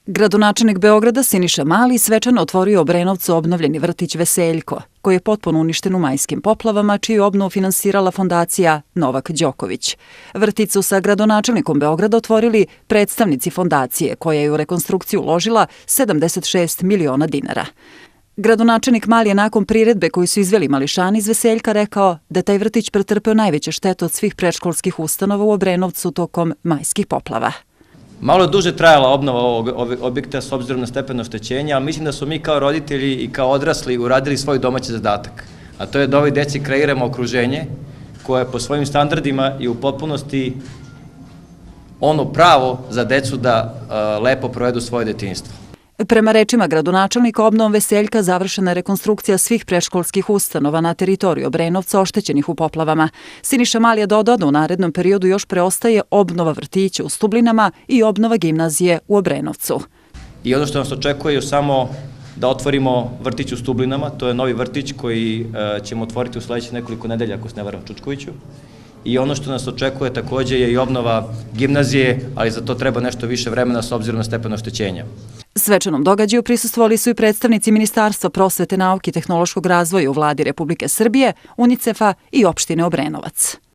Gradonačelnik Beograda Siniša Mali svečano otvorio u Obrenovcu obnovljeni vrtić Veseljko, koji je potpuno uništen u majskim poplavama, čiju obnovu finansirala fondacija Novak Đoković. Vrtić su sa gradonačelnikom Beograda otvorili predstavnici fondacije, koja je u rekonstrukciju uložila 76 miliona dinara. Gradonačelnik Mali je nakon priredbe koju su izveli mališani iz Veseljka rekao da je taj vrtić pretrpeo najveće štete od svih predškolskih ustanova u Obrenovcu tokom majskih poplava. Malo je duže trajala obnova ovog objekta s obzirom na stepen oštećenja, ali mislim da smo mi kao roditelji i kao odrasli uradili svoj domaći zadatak. A to je da ovoj deci kreiramo okruženje koje po svojim standardima i u potpunosti ono pravo za decu da lepo provedu svoje detinjstvo. Prema rečima gradonačelnika, obnovom Veseljka završena je rekonstrukcija svih predškolskih ustanova na teritoriji Obrenovca oštećenih u poplavama. Siniša Mali je dodao da u narednom periodu još preostaje obnova vrtića u Stublinama i obnova gimnazije u Obrenovcu. I ono što nas očekuje je samo da otvorimo vrtić u Stublinama, to je novi vrtić koji ćemo otvoriti u sledećih nekoliko nedelja, ako se ne varam, Čučkoviću. I ono što nas očekuje takođe je i obnova gimnazije, ali za to treba nešto više vremena s obzirom na stepen oštećenja. Svečanom događaju prisustvovali su i predstavnici Ministarstva prosvete, nauke i tehnološkog razvoja u vladi Republike Srbije, UNICEF-a i opštine Obrenovac.